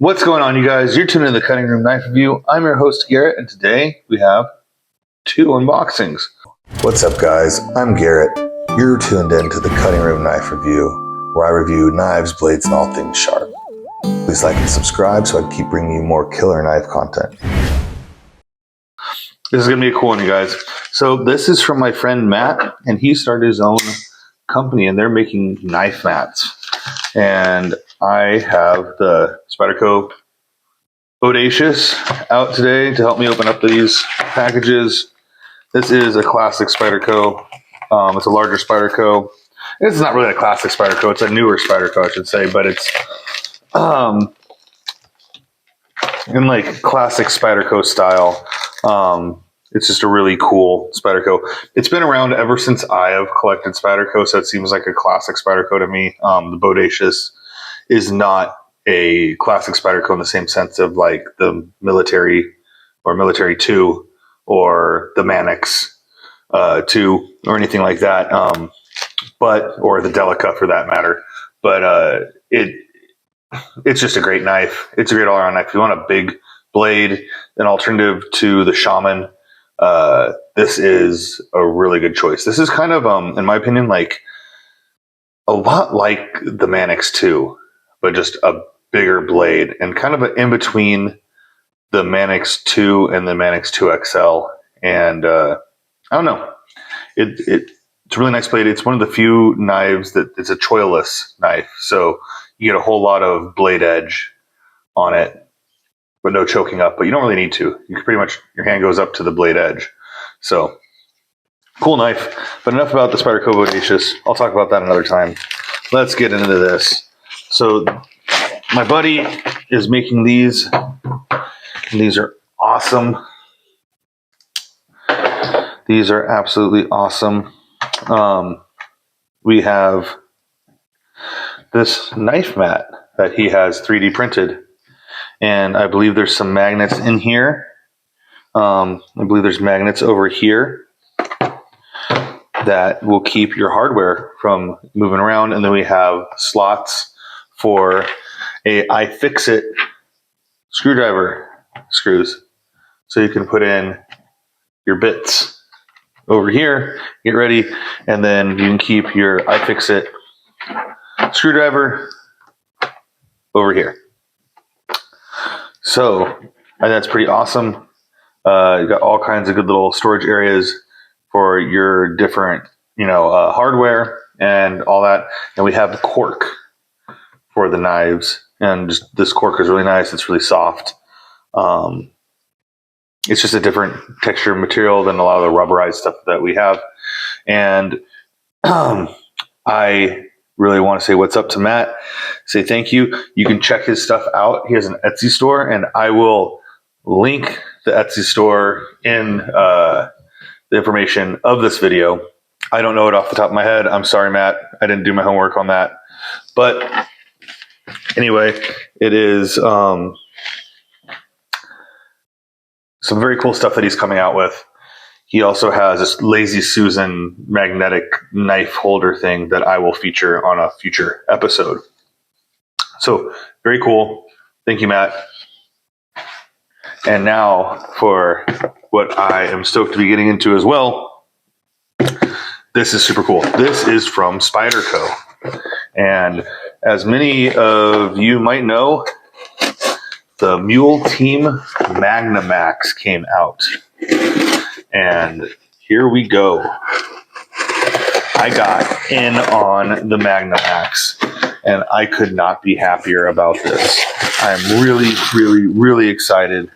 What's going on, you guys? You're tuning in to the Cutting Room Knife Review. I'm your host, Garrett, and today we have 2 unboxings. What's up, guys? I'm Garrett. You're tuned in to the Cutting Room Knife Review, where I review knives, blades, and all things sharp. Please like and subscribe so I can keep bringing you more killer knife content. This is going to be a cool one, you guys. So this is from my friend Matt, and he started his own company, and they're making knife mats. And I have the Spyderco Audacious out today to help me open up these packages. This is a classic Spyderco. It's a larger Spyderco. It's not really a classic Spyderco. It's a newer Spyderco, I should say, but it's in like classic Spyderco style. It's just a really cool Spyderco. It's been around ever since I have collected Spyderco, so it seems like a classic Spyderco to me. The Bodacious is not a classic Spyderco in the same sense of like the Military or Military 2 or the Magnamax 2 or anything like that, or the Delica for that matter. But it's just a great knife. It's a great all-around knife. If you want a big blade, an alternative to the Shaman, this is a really good choice. This is kind of, in my opinion, like a lot like the Magnamax 2, but just a bigger blade and kind of an in between the Magnamax 2 and the Magnamax 2 XL. And I don't know, it's a really nice blade. It's one of the few knives that it's a choilless knife, so you get a whole lot of blade edge on it, but no choking up. But you don't really need to. You can pretty much, your hand goes up to the blade edge. So cool knife. But enough about the Spyderco Audacious. I'll talk about that another time. Let's get into this. So my buddy is making these, and these are awesome. These are absolutely awesome. We have this knife mat that he has 3D printed. And I believe there's some magnets in here. I believe there's magnets over here that will keep your hardware from moving around. And then we have slots for a iFixit screwdriver screws. So you can put in your bits over here, get ready, and then you can keep your iFixit screwdriver over here. So that's pretty awesome. You got all kinds of good little storage areas for your different, hardware and all that. And we have cork for the knives, and just, this cork is really nice. It's really soft. It's just a different texture material than a lot of the rubberized stuff that we have. And I really want to say what's up to Matt, say thank you. You can check his stuff out. He has an Etsy store, and I will link the Etsy store in the information of this video. I don't know it off the top of my head. I'm sorry, Matt. I didn't do my homework on that. But anyway, it is some very cool stuff that he's coming out with. He also has this Lazy Susan magnetic knife holder thing that I will feature on a future episode. So very cool. Thank you, Matt. And now for what I am stoked to be getting into as well. This is super cool. This is from Spyderco. And as many of you might know, the Muleteam Magnamax came out. And here we go. I got in on the Magnamax, and I could not be happier about this. I'm really, really, really excited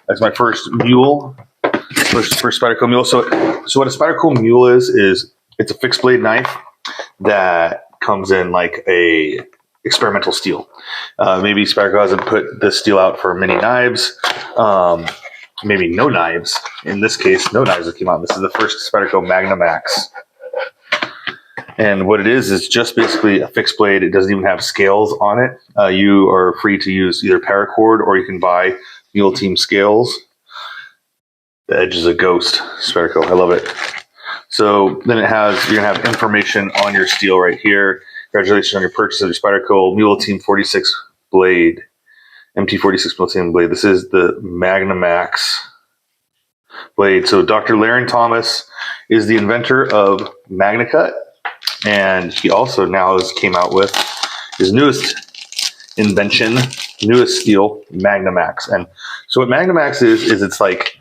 as my first mule, first Spyderco mule. So what a Spyderco mule is it's a fixed blade knife that comes in like a experimental steel. Maybe Spyderco hasn't put this steel out for many knives. Maybe no knives. In this case, no knives that came out. This is the first Spyderco Magnamax. And what it is just basically a fixed blade. It doesn't even have scales on it. You are free to use either paracord, or you can buy Muleteam scales. The edge is a ghost, Spyderco. I love it. So then you're gonna have information on your steel right here. Congratulations on your purchase of your Spyderco Muleteam 46 blade, MT46 Muleteem blade. This is the Magnamax blade. So Dr. Laren Thomas is the inventor of MagnaCut, and he also now came out with his newest invention, newest steel, Magnamax. And so what Magnamax is it's like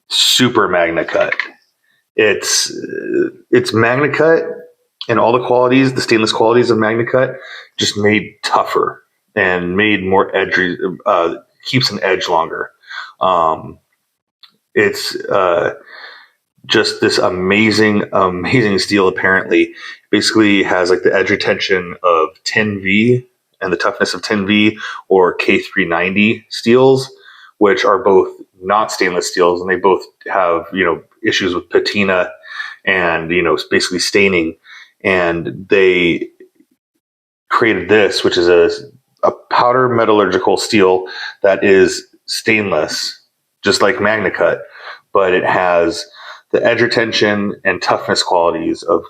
super MagnaCut. It's MagnaCut and all the qualities, the stainless qualities of MagnaCut, just made tougher and made more edgy, keeps an edge longer. It's just this amazing steel. Apparently, basically has like the edge retention of 10V and the toughness of 10V or K390 steels, which are both not stainless steels, and they both have issues with patina and basically staining. And they created this, which is a powder metallurgical steel that is stainless, just like MagnaCut, but it has the edge retention and toughness qualities of,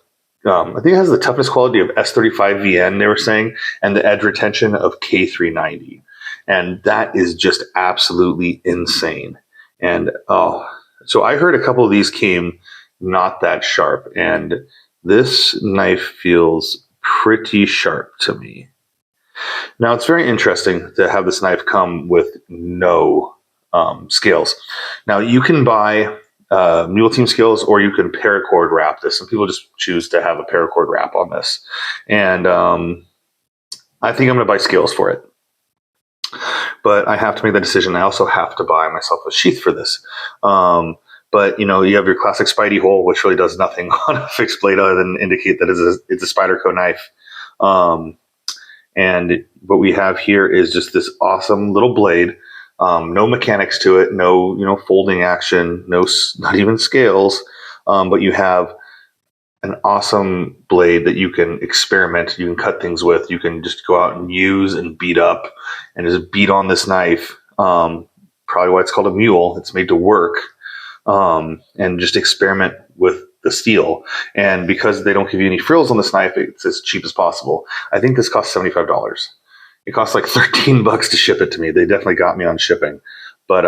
I think it has the toughness quality of S35VN, they were saying, and the edge retention of K390. And that is just absolutely insane. And so I heard a couple of these came not that sharp, and this knife feels pretty sharp to me. Now, it's very interesting to have this knife come with no scales. Now, you can buy Muleteam scales, or you can paracord wrap this. Some people just choose to have a paracord wrap on this. And I think I'm going to buy scales for it. But I have to make the decision. I also have to buy myself a sheath for this. But you have your classic Spidey hole, which really does nothing on a fixed blade other than indicate that it's a Spyderco knife. And what we have here is just this awesome little blade. No mechanics to it, no folding action, not even scales. But you have an awesome blade that you can experiment. You can cut things with. You can just go out and use and beat up and just beat on this knife. Probably why it's called a mule. It's made to work. And just experiment with the steel. And because they don't give you any frills on this knife, it's as cheap as possible. I think this costs $75. It costs like $13 to ship it to me. They definitely got me on shipping. But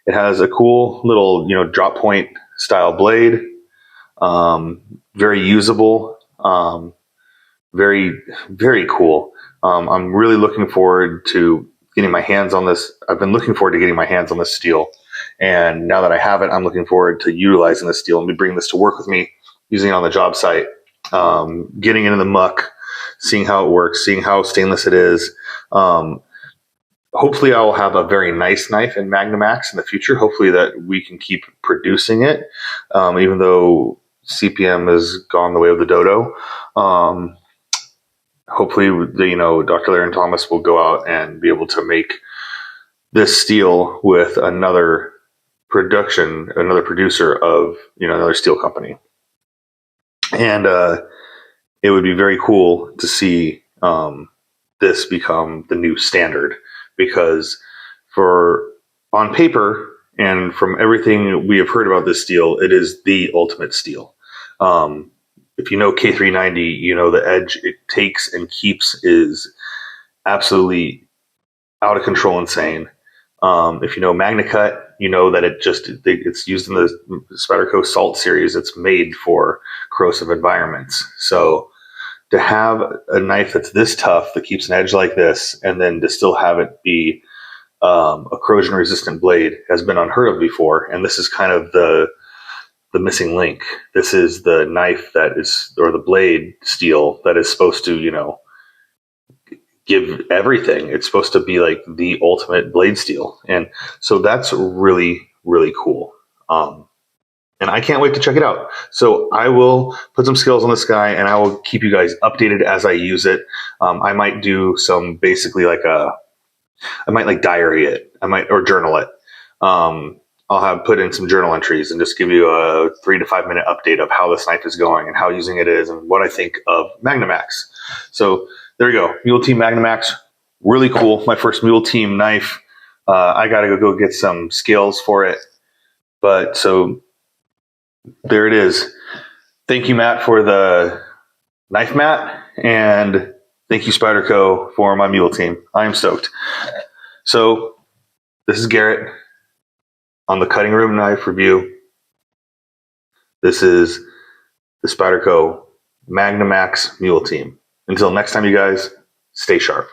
it has a cool little, drop point style blade. Very usable. Very, very cool. I'm really looking forward to getting my hands on this. I've been looking forward to getting my hands on this steel. And now that I have it, I'm looking forward to utilizing this steel and me bringing this to work with me, using it on the job site, getting into the muck, seeing how it works, seeing how stainless it is. Hopefully I will have a very nice knife in Magnamax in the future. Hopefully that we can keep producing it, even though CPM has gone the way of the dodo. Hopefully, Dr. Laren Thomas will go out and be able to make this steel with another producer of another steel company. And it would be very cool to see this become the new standard, because on paper and from everything we have heard about this steel, it is the ultimate steel. If you know K390, the edge it takes and keeps is absolutely out of control insane. If you know MagnaCut, you know that it's used in the Spyderco Salt series. It's made for corrosive environments. So to have a knife that's this tough, that keeps an edge like this, and then to still have it be a corrosion-resistant blade has been unheard of before. And this is kind of the missing link. This is the knife or the blade steel that is supposed to, give everything. It's supposed to be like the ultimate blade steel. And so that's really, really cool. And I can't wait to check it out. So I will put some skills on this guy, and I will keep you guys updated as I use it. I might do some basically I might diary it. Or journal it. I'll put in some journal entries and just give you a 3 to 5 minute update of how this knife is going and how using it is and what I think of Magnamax. So there you go. Muleteam Magnamax. Really cool. My first Muleteam knife. I got to go get some scales for it. But so there it is. Thank you, Matt, for the knife mat. And thank you, Spyderco, for my Muleteam. I am stoked. So this is Garrett on the cutting room knife review. This is the Spyderco Magnamax Muleteam. Until next time, you guys, stay sharp.